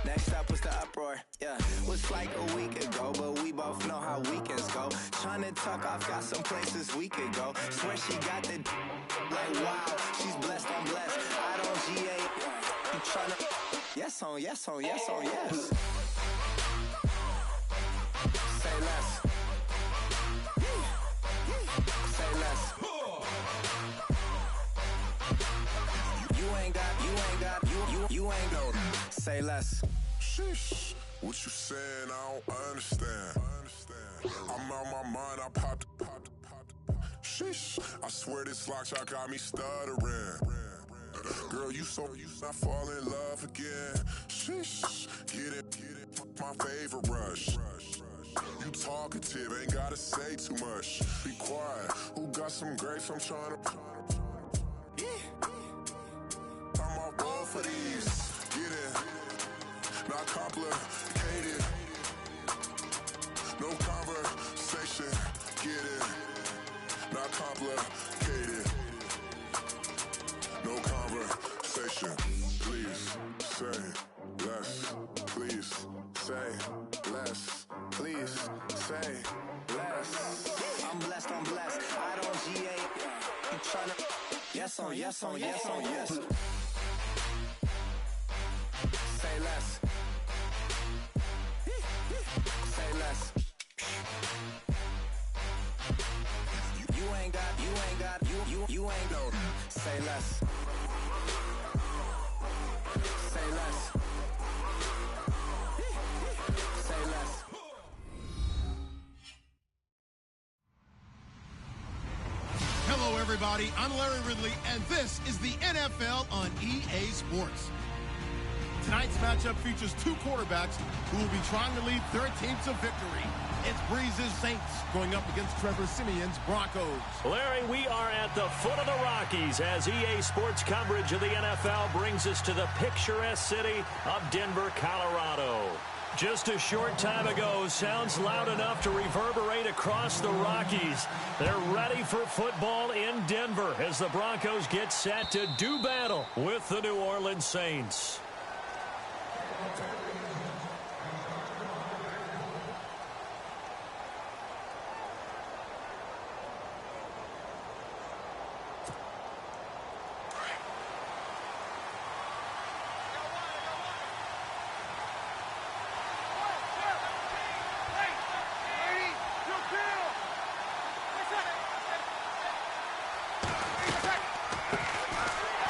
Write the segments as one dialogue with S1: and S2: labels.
S1: Next up was the uproar, yeah. Was like a week ago, but we both know how weekends go. Tryna tuck off, got some places we could go. Swear she got the like wow, she's blessed, I'm blessed. I don't GA, you tryna yes on, yes on, yes on, yes. Say less. Say less. You ain't no. Say less.
S2: Sheesh. What you saying? I don't understand. I'm out my mind. I popped. Sheesh. I swear this lock shot got me stuttering. Girl, you not fall in love again. Sheesh. Get it. My favorite rush. You talkative, ain't gotta say too much. Be quiet. Who got some grapes? I'm trying to. I'm all roll for these. Get it. Not complicated. No conversation. Get it. Not complicated. No conversation. Please say less. Please say less. Please say less.
S1: I'm blessed, I'm blessed. I don't GA. You tryna yes on, yes on, yes on, yes. Say less. Say less. You ain't got, you ain't no. Say less. Say less. Say less.
S3: Hello, everybody. I'm Larry Ridley, and this is the NFL on EA Sports. Tonight's matchup features two quarterbacks who will be trying to lead their teams to victory. It's Breeze's Saints going up against Trevor Simeon's Broncos.
S4: Larry, we are at the foot of the Rockies as EA Sports coverage of the NFL brings us to the picturesque city of Denver, Colorado. Just a short time ago, sounds loud enough to reverberate across the Rockies. They're ready for football in Denver as the Broncos get set to do battle with the New Orleans Saints.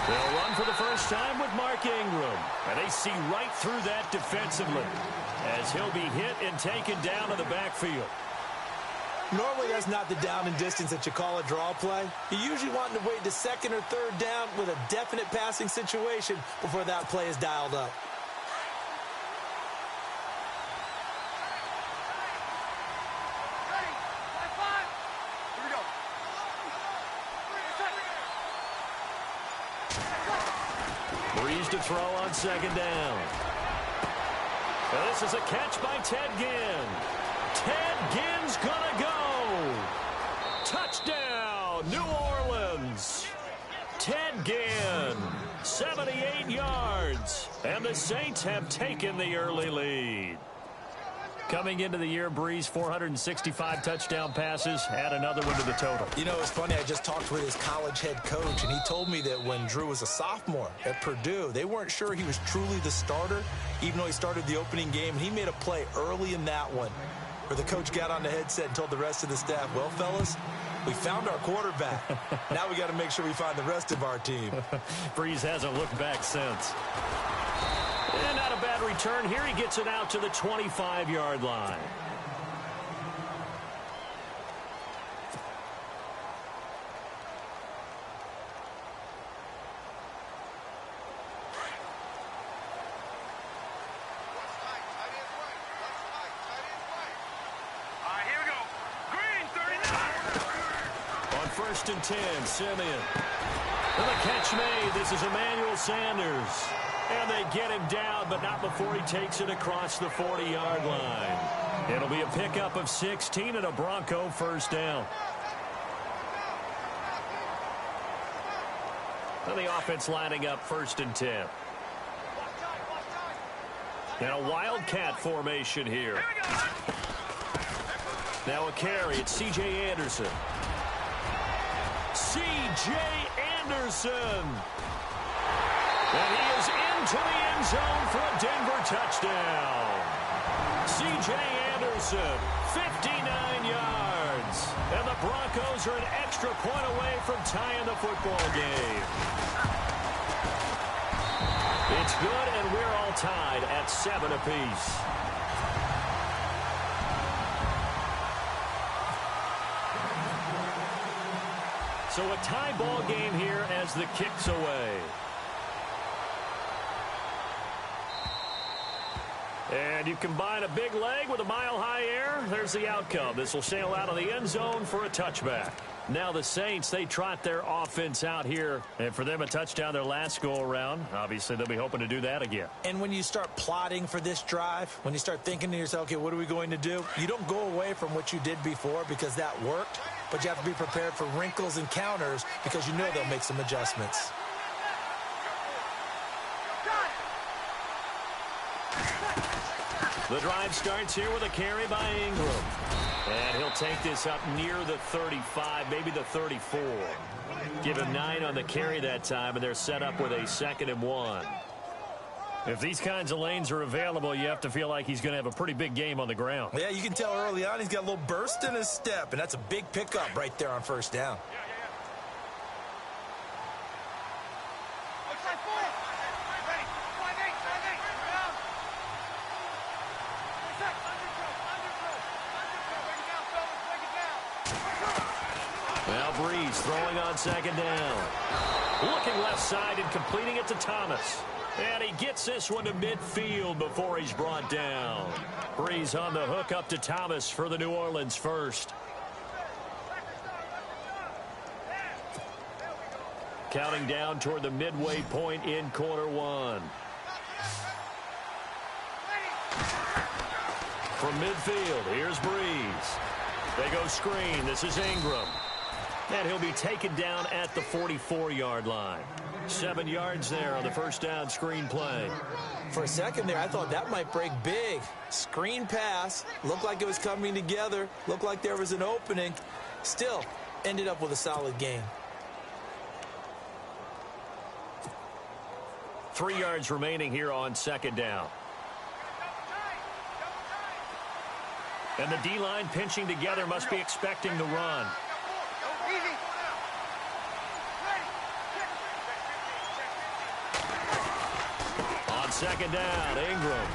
S4: They'll run for the first time with Mark Ingram. And they see right through that defensively as he'll be hit and taken down to the backfield.
S5: Normally, that's not the down and distance that you call a draw play. You usually want to wait to second or third down with a definite passing situation before that play is dialed up.
S4: Breeze to throw on second down. And this is a catch by Ted Ginn. Ted Ginn's gonna go. Touchdown, New Orleans. Ted Ginn, 78 yards. And the Saints have taken the early lead. Coming into the year, Breeze, 465 touchdown passes. Add another one to the total.
S5: You know, it's funny. I just talked with his college head coach, and he told me that when Drew was a sophomore at Purdue, they weren't sure he was truly the starter, even though he started the opening game. And he made a play early in that one where the coach got on the headset and told the rest of the staff, well, fellas, we found our quarterback. Now we got to make sure we find the rest of our team.
S4: Breeze hasn't looked back since. And not a bad return here. He gets it out to the 25-yard line. On 1st and 10, Simeon. And the catch made. This is Emmanuel Sanders. And they get him down, but not before he takes it across the 40-yard line. It'll be a pickup of 16 and a Bronco first down. And the offense lining up 1st and 10. And a wildcat formation here. Now a carry. It's C.J. Anderson. C.J. Anderson. And he is into the end zone for a Denver touchdown. C.J. Anderson, 59 yards. And the Broncos are an extra point away from tying the football game. It's good, and we're all tied at 7 apiece. So a tie ball game here as the kick's away. And you combine a big leg with a mile-high air, there's the outcome. This will sail out of the end zone for a touchback. Now the Saints, they trot their offense out here. And for them, a touchdown their last go-around. Obviously, they'll be hoping to do that again.
S5: And when you start plotting for this drive, when you start thinking to yourself, okay, what are we going to do? You don't go away from what you did before because that worked. But you have to be prepared for wrinkles and counters because you know they'll make some adjustments.
S4: The drive starts here with a carry by Ingram. And he'll take this up near the 35, maybe the 34. Give him 9 on the carry that time, and they're set up with a 2nd and 1. If these kinds of lanes are available, you have to feel like he's going to have a pretty big game on the ground.
S5: Yeah, you can tell early on he's got a little burst in his step, and that's a big pickup right there on first down.
S4: Throwing on 2nd down. Looking left side and completing it to Thomas. And he gets this one to midfield before he's brought down. Breeze on the hook up to Thomas for the New Orleans first. Counting down toward the midway point in quarter 1. From midfield, here's Breeze. They go screen. This is Ingram. And he'll be taken down at the 44-yard line. 7 yards there on the first down screen play.
S5: For a second there, I thought that might break big. Screen pass. Looked like it was coming together. Looked like there was an opening. Still, ended up with a solid gain.
S4: 3 yards remaining here on 2nd down. And the D-line pinching together must be expecting the run. On 2nd down, Ingram.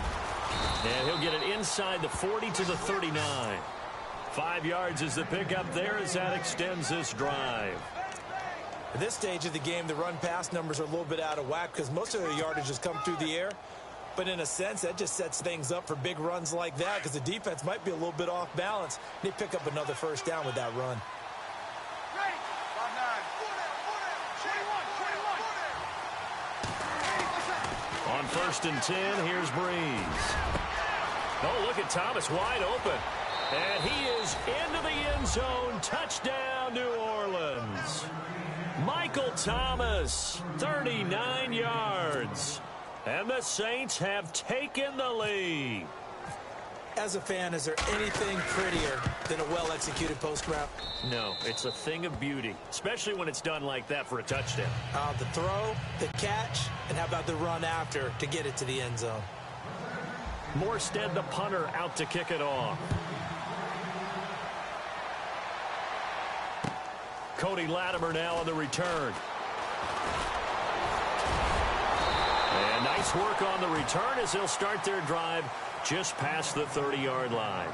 S4: And he'll get it inside the 40 to the 39. 5 yards is the pickup there as that extends this drive.
S5: At this stage of the game, the run-pass numbers are a little bit out of whack because most of the yardage has come through the air. But in a sense, that just sets things up for big runs like that because the defense might be a little bit off balance. They pick up another first down with that run.
S4: On 1st and 10, here's Breeze. Oh, look at Thomas wide open. And he is into the end zone. Touchdown, New Orleans. Michael Thomas, 39 yards. And the Saints have taken the lead.
S5: As a fan, is there anything prettier than a well-executed post route?
S4: No, it's a thing of beauty, especially when it's done like that for a touchdown.
S5: The throw, the catch, and how about the run after to get it to the end zone?
S4: Morstead, the punter, out to kick it off. Cody Latimer now on the return. And nice work on the return as they'll start their drive just past the 30-yard line.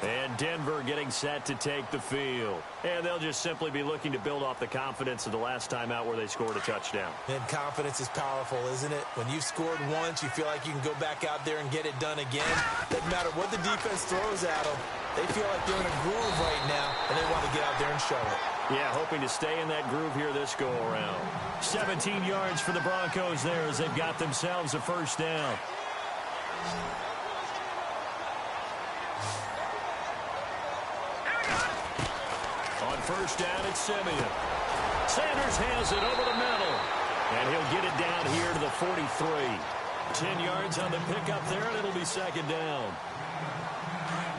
S4: And Denver getting set to take the field. And they'll just simply be looking to build off the confidence of the last time out where they scored a touchdown.
S5: And confidence is powerful, isn't it? When you've scored once, you feel like you can go back out there and get it done again. Doesn't matter what the defense throws at them. They feel like they're in a groove right now, and they want to get out there and show it.
S4: Yeah, hoping to stay in that groove here this go-around. 17 yards for the Broncos there as they've got themselves a first down. On first down, it's Simeon. Sanders has it over the middle. And he'll get it down here to the 43. 10 yards on the pickup there, and it'll be second down.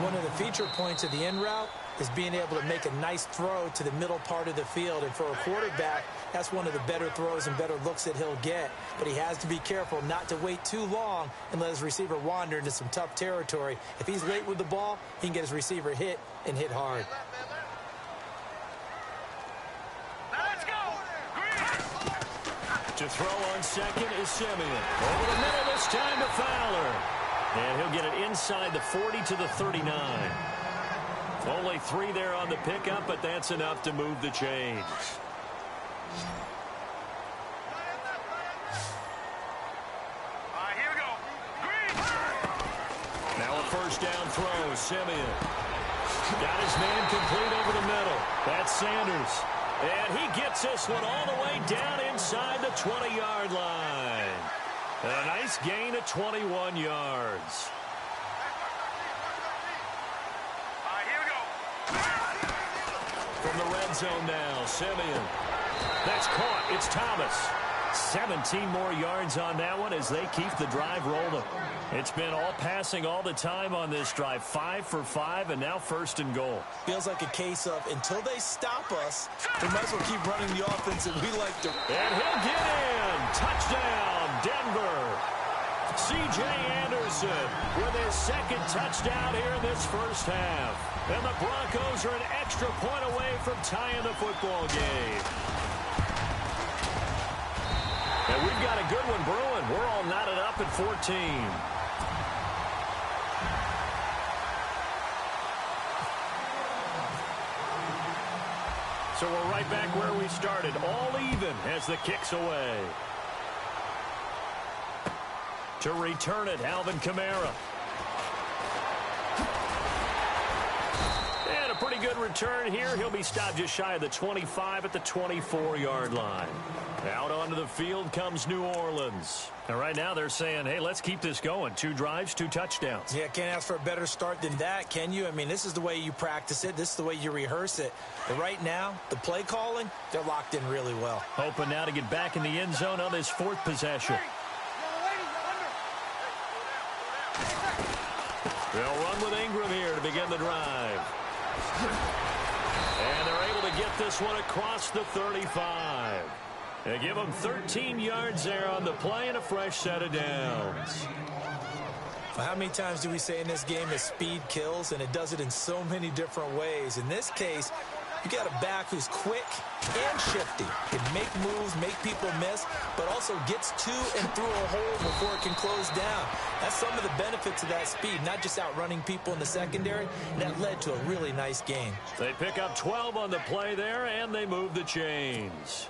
S5: One of the feature points of the in route is being able to make a nice throw to the middle part of the field. And for a quarterback, that's one of the better throws and better looks that he'll get. But he has to be careful not to wait too long and let his receiver wander into some tough territory. If he's late with the ball, he can get his receiver hit and hit hard.
S4: To throw on second is Simeon. Over the middle this time to Fowler. And he'll get it inside the 40 to the 39. Only 3 there on the pickup, but that's enough to move the chains.
S6: Here we go. Green.
S4: Now a first down throw. Simeon got his man complete over the middle. That's Sanders. And he gets this one all the way down inside the 20-yard line. A nice gain of 21 yards.
S6: Here we go.
S4: From the red zone now, Simeon. That's caught. It's Thomas. 17 more yards on that one as they keep the drive rolling. It's been all passing all the time on this drive. 5 for 5, and now first and goal.
S5: Feels like a case of until they stop us, we might as well keep running the offense that we like to.
S4: And he'll get in. Touchdown, Denver. C.J. Anderson with his second touchdown here in this first half. And the Broncos are an extra point away from tying the football game. And we've got a good one brewing. We're all knotted up at 14. So we're right back where we started, all even as the kick's away. To return it, Alvin Kamara. And a pretty good return here. He'll be stopped just shy of the 25 at the 24-yard line. Out onto the field comes New Orleans. And right now they're saying, hey, let's keep this going. 2 drives, 2 touchdowns.
S5: Yeah, can't ask for a better start than that, can you? I mean, this is the way you practice it. This is the way you rehearse it. But right now, the play calling, they're locked in really well.
S4: Hoping now to get back in the end zone on this 4th possession. They'll run with Ingram here to begin the drive. And they're able to get this one across the 35. They give them 13 yards there on the play and a fresh set of downs.
S5: Well, how many times do we say in this game that speed kills, and it does it in so many different ways? In this case, you got a back who's quick and shifty. Can make moves, make people miss, but also gets to and through a hole before it can close down. That's some of the benefits of that speed, not just outrunning people in the secondary. And that led to a really nice game.
S4: They pick up 12 on the play there, and they move the chains.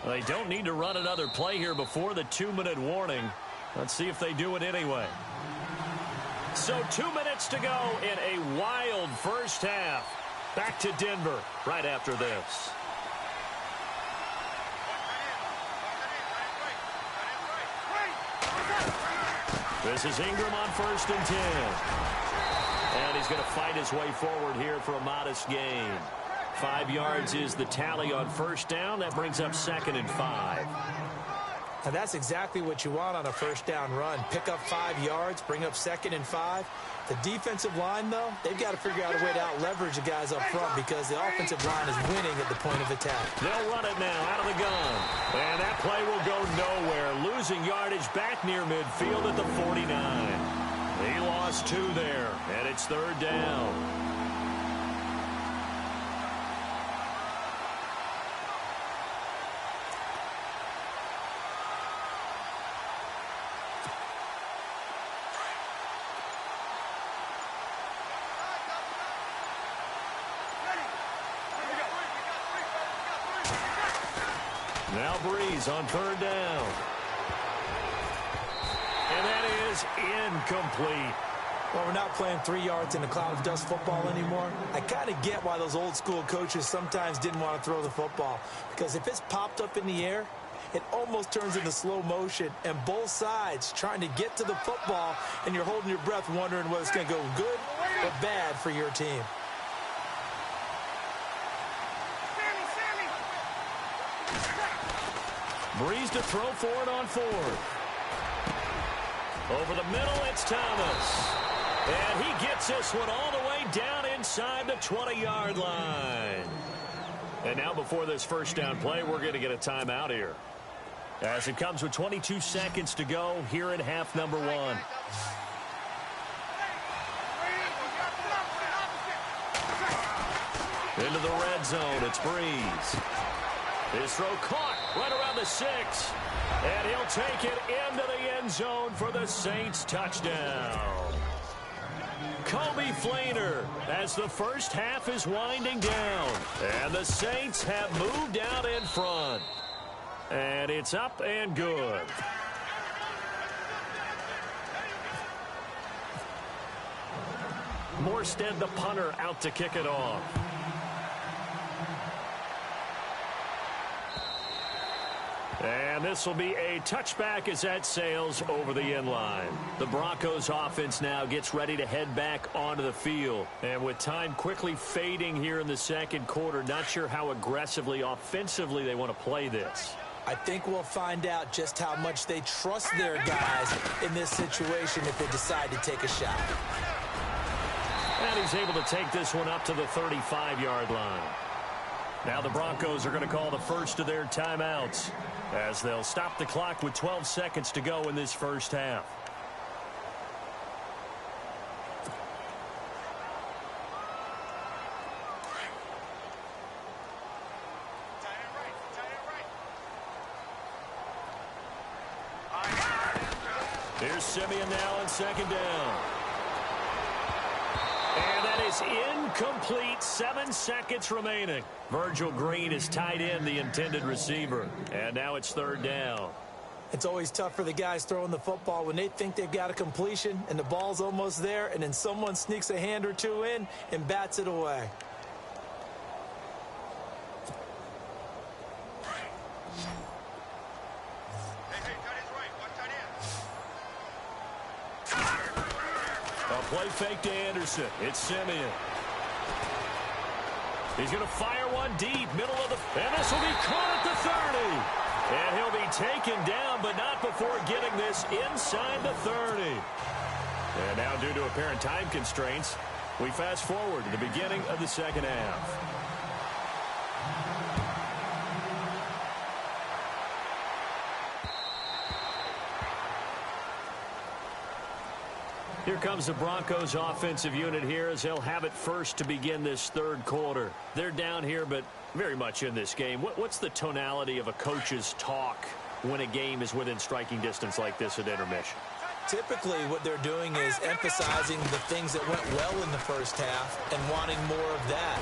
S4: They don't need to run another play here before the 2-minute warning. Let's see if they do it anyway. So 2 minutes to go in a wild first half. Back to Denver right after this. This is Ingram on 1st and 10. And he's going to fight his way forward here for a modest gain. 5 yards is the tally on first down. That brings up 2nd and 5.
S5: And that's exactly what you want on a first down run. Pick up 5 yards, bring up 2nd and 5. The defensive line, though, they've got to figure out a way to out-leverage the guys up front because the offensive line is winning at the point of attack.
S4: They'll run it now out of the gun. And that play will go nowhere. Losing yardage back near midfield at the 49. He lost 2 there, and it's 3rd down. Now Breeze on 3rd down. And that is incomplete.
S5: Well, we're not playing 3 yards in a cloud of dust football anymore. I kind of get why those old school coaches sometimes didn't want to throw the football. Because if it's popped up in the air, it almost turns into slow motion. And both sides trying to get to the football, and you're holding your breath wondering whether it's going to go good or bad for your team.
S4: Breeze to throw for it on 4th. Over the middle, it's Thomas. And he gets this one all the way down inside the 20-yard line. And now before this first down play, we're going to get a timeout here, as it comes with 22 seconds to go here in half number one. Into the red zone, it's Breeze. His throw caught right around the 6. And he'll take it into the end zone for the Saints touchdown. Kobe Flainer as the first half is winding down. And the Saints have moved out in front. And it's up and good. Morstead, the punter, out to kick it off. And this will be a touchback as that sails over the end line. The Broncos offense now gets ready to head back onto the field. And with time quickly fading here in the second quarter, not sure how aggressively, offensively they want to play this.
S5: I think we'll find out just how much they trust their guys in this situation if they decide to take a shot.
S4: And he's able to take this one up to the 35-yard line. Now the Broncos are going to call the first of their timeouts, as they'll stop the clock with 12 seconds to go in this first half. Here's Simeon now on second down. And that is incomplete. 7 seconds remaining. Virgil Green is tied in, the intended receiver. And now it's third down.
S5: It's always tough for the guys throwing the football when they think they've got a completion and the ball's almost there, and then someone sneaks a hand or two in and bats it away.
S4: Play fake to Anderson. It's Simeon. He's going to fire one deep, middle of the... And this will be caught at the 30. And he'll be taken down, but not before getting this inside the 30. And now, due to apparent time constraints, we fast forward to the beginning of the second half. Here comes the Broncos offensive unit here as they'll have it first to begin this third quarter. They're down here, but very much in this game. What's the tonality of a coach's talk when a game is within striking distance like this at intermission?
S5: Typically, what they're doing is emphasizing the things that went well in the first half and wanting more of that.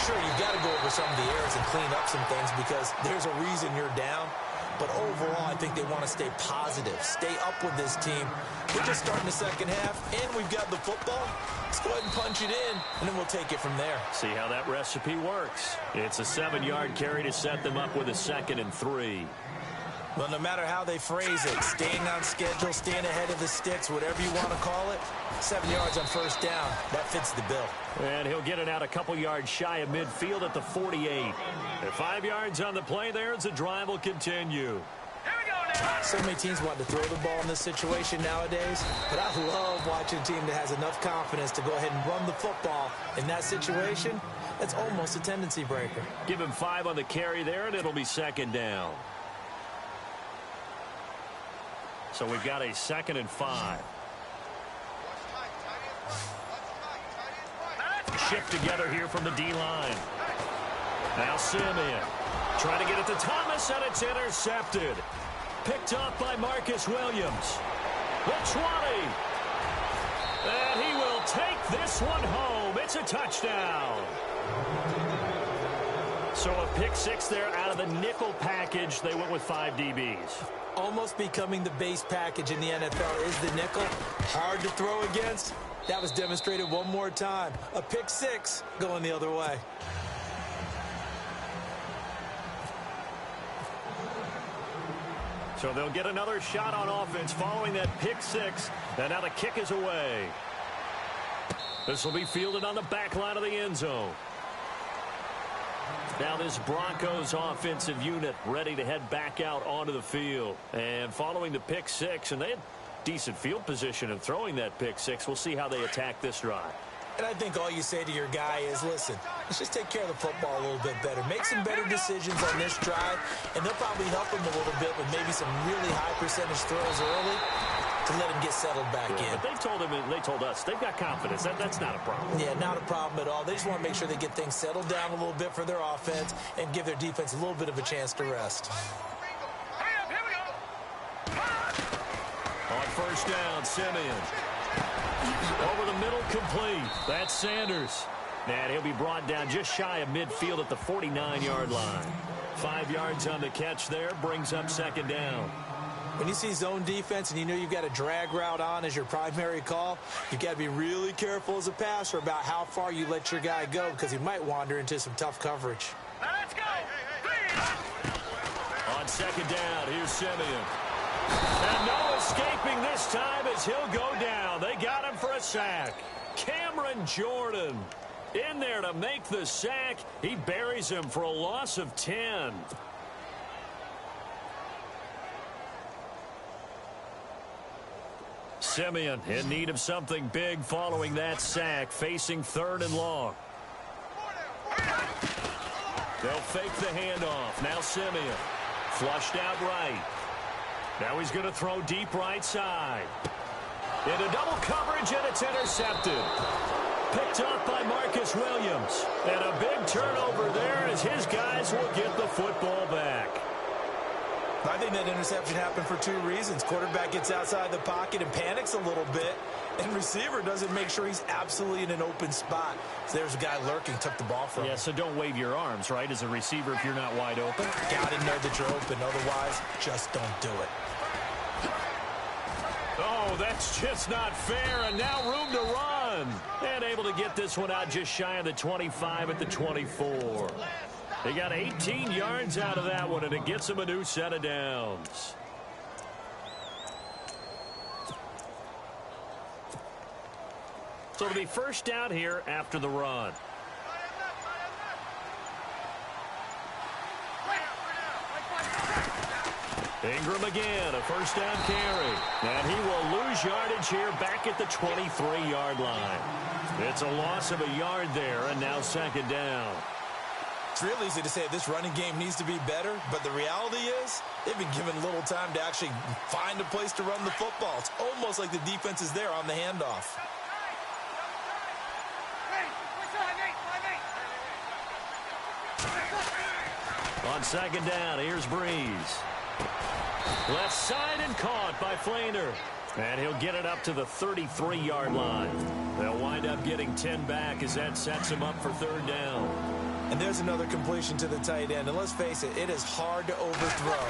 S5: Sure, you've got to go over some of the errors and clean up some things because there's a reason you're down. But overall, I think they want to stay positive, stay up with this team. We're just starting the second half, and we've got the football. Let's go ahead and punch it in, and then we'll take it from there.
S4: See how that recipe works. It's a 7-yard carry to set them up with a 2nd and 3.
S5: Well, no matter how they phrase it, staying on schedule, staying ahead of the sticks, whatever you want to call it, 7 yards on first down, that fits the bill.
S4: And he'll get it out a couple yards shy of midfield at the 48. At 5 yards on the play there as the drive will continue.
S5: So many teams want to throw the ball in this situation nowadays, but I love watching a team that has enough confidence to go ahead and run the football. In that situation, that's almost a tendency breaker.
S4: Give him 5 on the carry there, and it'll be 2nd down. So we've got a 2nd and 5. Shift together here from the D-line. Now Simeon trying to get it to Thomas, and it's intercepted. Picked up by Marcus Williams. The 20. And he will take this one home. It's a touchdown. So a pick 6 there out of the nickel package. They went with 5 DBs.
S5: Almost becoming the base package in the NFL is the nickel. Hard to throw against. That was demonstrated one more time. A pick 6 going the other way.
S4: So they'll get another shot on offense following that pick 6. And now the kick is away. This will be fielded on the back line of the end zone. Now this Broncos offensive unit ready to head back out onto the field. And following the pick 6, and they had decent field position and throwing that pick six. We'll see how they attack this drive.
S5: And I think all you say to your guy is, listen, let's just take care of the football a little bit better. Make some better decisions on this drive, and they'll probably help him a little bit with maybe some really high percentage throws early to let him get settled back in.
S4: But they told us they've got confidence. That's not a problem.
S5: Yeah, not a problem at all. They just want to make sure they get things settled down a little bit for their offense and give their defense a little bit of a chance to rest.
S4: On first down, Simeon. Over the middle, complete. That's Sanders. And he'll be brought down just shy of midfield at the 49-yard line. 5 yards on the catch there, brings up second down.
S5: When you see zone defense and you know you've got a drag route on as your primary call, you've got to be really careful as a passer about how far you let your guy go because he might wander into some tough coverage.
S6: Let's go.
S4: On second down, here's Simeon. And no escaping this time as he'll go down. They got him for a sack. Cameron Jordan in there to make the sack. He buries him for a loss of 10. Simeon in need of something big following that sack, facing 3rd and long. They'll fake the handoff. Now Simeon flushed out right. Now he's going to throw deep right side. Into double coverage, and it's intercepted. Picked up by Marcus Williams. And a big turnover there as his guys will get the football back.
S5: I think that interception happened for 2 reasons. Quarterback gets outside the pocket and panics a little bit, and receiver doesn't make sure he's absolutely in an open spot. So there's a guy lurking, took the ball from him.
S4: Yeah, so don't wave your arms, right, as a receiver if you're not wide open.
S5: Got to know that you're open. Otherwise, just don't do it.
S4: Oh, that's just not fair, and now room to run. And able to get this one out just shy of the 25 at the 24. They got 18 yards out of that one, and it gets them a new set of downs. So it'll be first down here after the run. Ingram again, a first down carry. And he will lose yardage here back at the 23-yard line. It's a loss of a yard there, and now second down.
S5: It's real easy to say this running game needs to be better, but the reality is they've been given little time to actually find a place to run the football. It's almost like the defense is there on the handoff.
S4: On second down, here's Breeze. Left side and caught by Flainer. And he'll get it up to the 33-yard line. They'll wind up getting 10 back as that sets him up for third down.
S5: And there's another completion to the tight end. And let's face it, it is hard to overthrow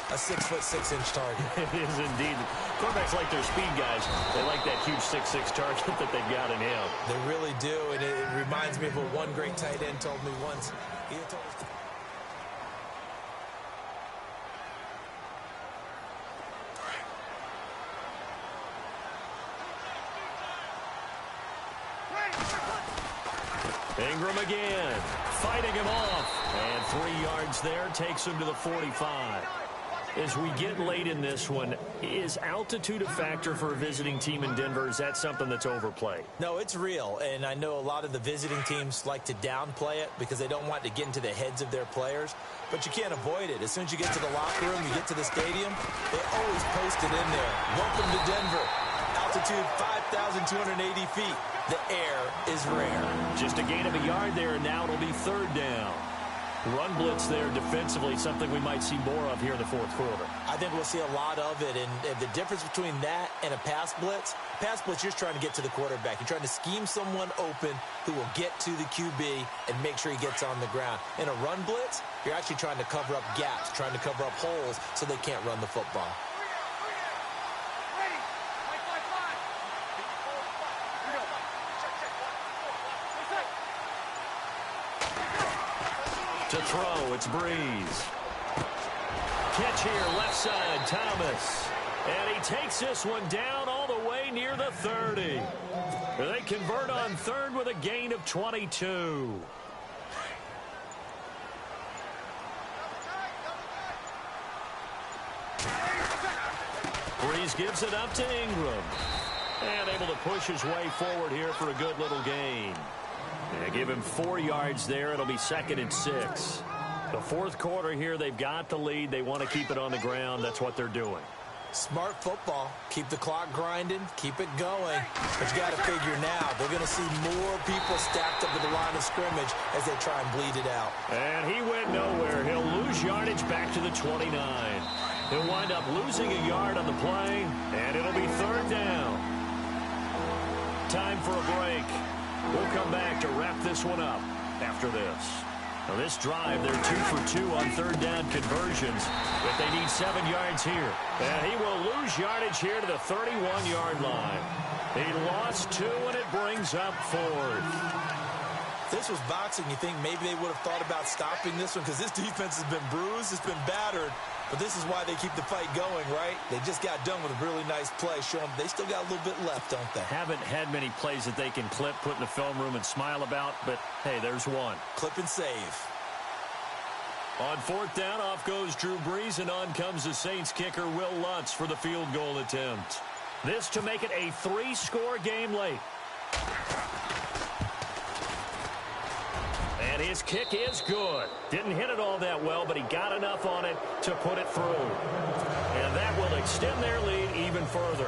S5: a 6'6" target.
S4: It is indeed. Quarterbacks like their speed guys. They like that huge 6'6" target that they've got in him.
S5: They really do. And it reminds me of what one great tight end told me once. He told us
S4: Ingram again, fighting him off. And 3 yards there takes him to the 45. As we get late in this one, is altitude a factor for a visiting team in Denver? Is that something that's overplayed?
S5: No, it's real, and I know a lot of the visiting teams like to downplay it because they don't want to get into the heads of their players, but you can't avoid it. As soon as you get to the locker room, you get to the stadium, they always post it in there. Welcome to Denver. Altitude 5,280 feet. The air is rare.
S4: Just a gain of a yard there, and now it'll be third down. Run blitz there defensively, something we might see more of here in the fourth quarter.
S5: I think we'll see a lot of it, and the difference between that and a pass blitz, you're just trying to get to the quarterback. You're trying to scheme someone open who will get to the QB and make sure he gets on the ground. In a run blitz, you're actually trying to cover up gaps, trying to cover up holes so they can't run the football.
S4: To throw, it's Breeze. Catch here, left side, Thomas. And he takes this one down all the way near the 30. They convert on third with a gain of 22. Breeze Breeze gives it up to Ingram. And able to push his way forward here for a good little gain. Yeah, give him 4 yards there. It'll be 2nd and 6. The fourth quarter here, they've got the lead. They want to keep it on the ground. That's what they're doing.
S5: Smart football. Keep the clock grinding. Keep it going. But you got to figure now, they're going to see more people stacked up at the line of scrimmage as they try and bleed it out.
S4: And he went nowhere. He'll lose yardage back to the 29. He'll wind up losing a yard on the play, and it'll be 3rd down. Time for a break. We'll come back to wrap this one up after this. Now this drive, they're 2 for 2 on 3rd down conversions, but they need 7 yards here. And he will lose yardage here to the 31-yard line. He lost 2, and it brings up 4th.
S5: If this was boxing, you think maybe they would have thought about stopping this one because this defense has been bruised, it's been battered. But this is why they keep the fight going, right? They just got done with a really nice play, showing they still got a little bit left, don't they?
S4: Haven't had many plays that they can clip, put in the film room, and smile about, but hey, there's one.
S5: Clip and save.
S4: On 4th down, off goes Drew Brees, and on comes the Saints kicker, Will Lutz, for the field goal attempt. This to make it a 3-score game late. And his kick is good. Didn't hit it all that well, but he got enough on it to put it through. And that will extend their lead even further.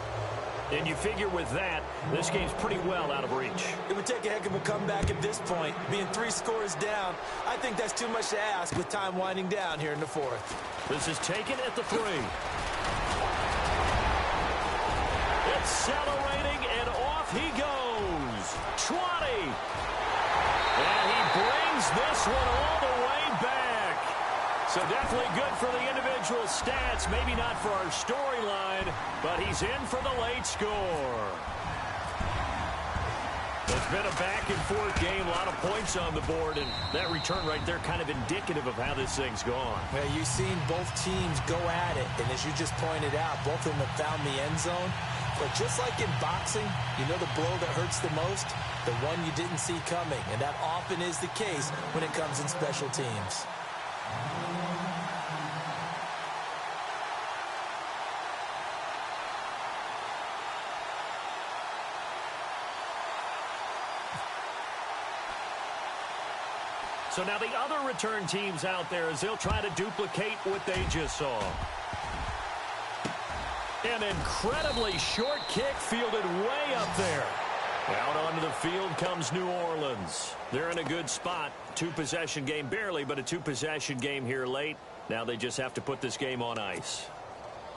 S4: And you figure with that, this game's pretty well out of reach.
S5: It would take a heck of a comeback at this point. Being 3 scores down, I think that's too much to ask with time winding down here in the 4th.
S4: This is taken at the 3. Accelerating, and off he goes. 20. And he brings this one all the way back. So definitely good for the individual stats. Maybe not for our storyline, but he's in for the late score. It's been a back-and-forth game, a lot of points on the board, and that return right there kind of indicative of how this thing's gone.
S5: Well, you've seen both teams go at it, and as you just pointed out, both of them have found the end zone. But just like in boxing, you know the blow that hurts the most? The one you didn't see coming, and that often is the case when it comes in special teams.
S4: So now the other return teams out there as they'll try to duplicate what they just saw. An incredibly short kick fielded way up there. Out onto the field comes New Orleans. They're in a good spot. 2-possession game, barely, but a 2-possession game here late. Now they just have to put this game on ice.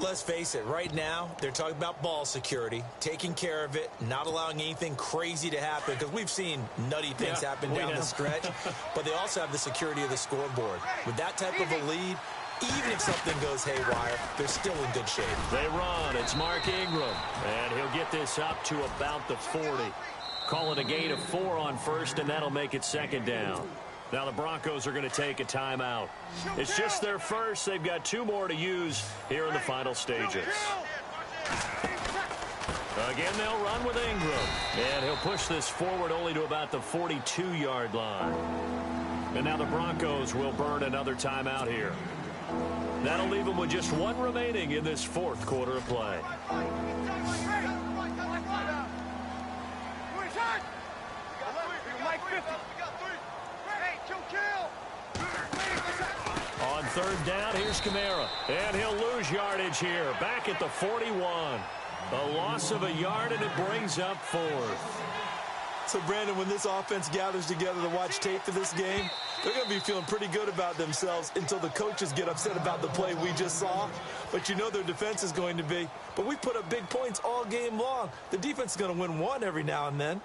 S5: Let's face it, right now, they're talking about ball security, taking care of it, not allowing anything crazy to happen, because we've seen nutty things happen down the stretch, but they also have the security of the scoreboard. With that type of a lead, even if something goes haywire, they're still in good shape.
S4: They run. It's Mark Ingram, and he'll get this up to about the 40. Call it a gain of 4 on first, and that'll make it 2nd down. Now the Broncos are going to take a timeout. It's just their first. They've got 2 more to use here in the final stages. Again, they'll run with Ingram. And he'll push this forward only to about the 42-yard line. And now the Broncos will burn another timeout here. That'll leave them with just 1 remaining in this 4th quarter of play. On 3rd down, here's Kamara. And he'll lose yardage here. Back at the 41. A loss of a yard, and it brings up 4th.
S5: So, Brandon, when this offense gathers together to watch tape for this game, they're going to be feeling pretty good about themselves until the coaches get upset about the play we just saw. But you know their defense is going to be. But we put up big points all game long. The defense is going to win one every now and then.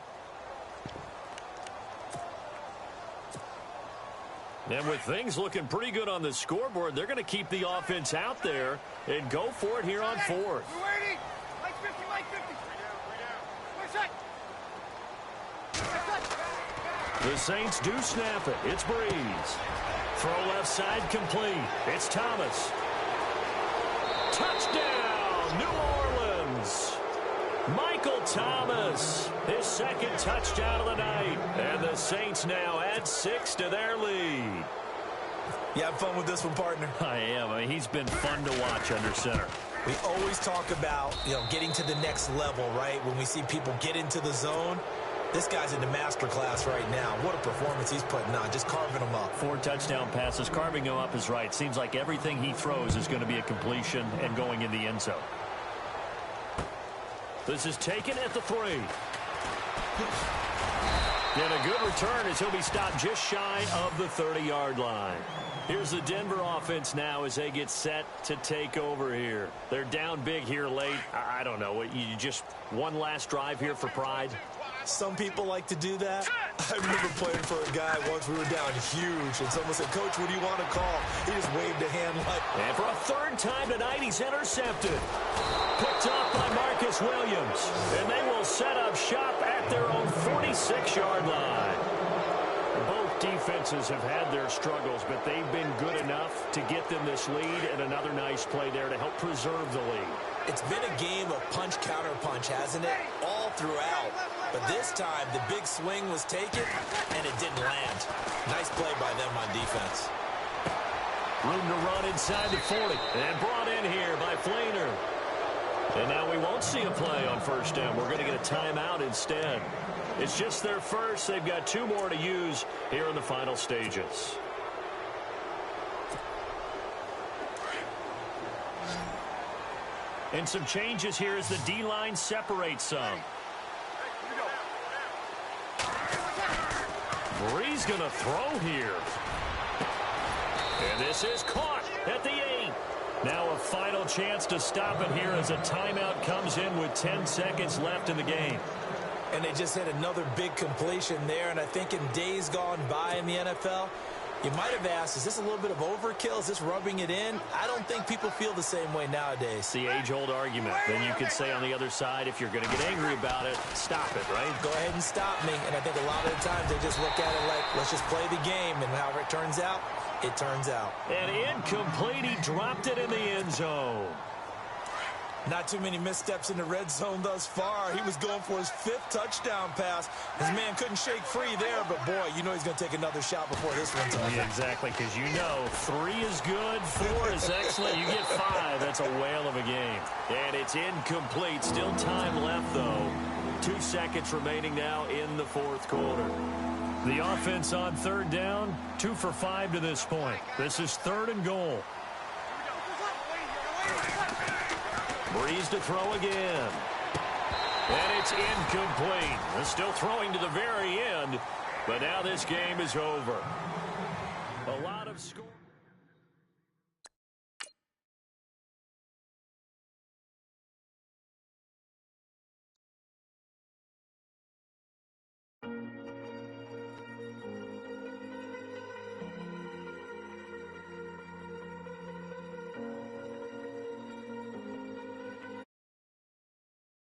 S4: And with things looking pretty good on the scoreboard, they're going to keep the offense out there and go for it here on 4th.
S6: We're waiting. Mike 50, Mike 50. Where's that?
S4: The Saints do snap it. It's Breeze. Throw left side complete. It's Thomas. Touchdown, New Orleans. Michael Thomas, his 2nd touchdown of the night. And the Saints now add 6 to their lead.
S5: You have fun with this one, partner?
S4: I am. I mean, he's been fun to watch under center.
S5: We always talk about, getting to the next level, right? When we see people get into the zone. This guy's in the master class right now. What a performance he's putting on, just carving them up.
S4: 4 touchdown passes. Carving them up is right. Seems like everything he throws is going to be a completion and going in the end zone. This is taken at the 3. And a good return as he'll be stopped just shy of the 30-yard line. Here's the Denver offense now as they get set to take over here. They're down big here late. I don't know. You just one last drive here for pride?
S5: Some people like to do that. I remember playing for a guy once. We were down huge, and someone said, "Coach, what do you want to call?" He just waved a hand like...
S4: And for a 3rd time tonight, he's intercepted. Picked off by Marcus Williams. And they will set up shop at their own 46-yard line. Both defenses have had their struggles, but they've been good enough to get them this lead, and another nice play there to help preserve the lead.
S5: It's been a game of punch-counter-punch, hasn't it? All throughout. But this time, the big swing was taken, and it didn't land. Nice play by them on defense.
S4: Room to run inside the 40. And brought in here by Flainer. And now we won't see a play on 1st down. We're going to get a timeout instead. It's just their first. They've got 2 more to use here in the final stages. And some changes here as the D-line separates some. Bree's going to throw here. And this is caught at the 8. Now a final chance to stop it here as a timeout comes in with 10 seconds left in the game.
S5: And they just had another big completion there. And I think in days gone by in the NFL, you might have asked, is this a little bit of overkill? Is this rubbing it in? I don't think people feel the same way nowadays.
S4: It's the age-old argument. Then you could say on the other side, if you're going to get angry about it, stop it, right?
S5: Go ahead and stop me. And I think a lot of the times they just look at it like, let's just play the game. And however it turns out, it turns out.
S4: And incomplete. He dropped it in the end zone.
S5: Not too many missteps in the red zone thus far. He was going for his 5th touchdown pass. His man couldn't shake free there, but boy, you know he's going to take another shot before this one's over.
S4: Yeah, exactly, because 3 is good, 4 is excellent. You get 5, that's a whale of a game. And it's incomplete. Still time left, though. 2 seconds remaining now in the 4th quarter. The offense on 3rd down, 2 for 5 to this point. This is 3rd and goal. Breeze to throw again. And it's incomplete. They're still throwing to the very end, but now this game is over. A lot of score.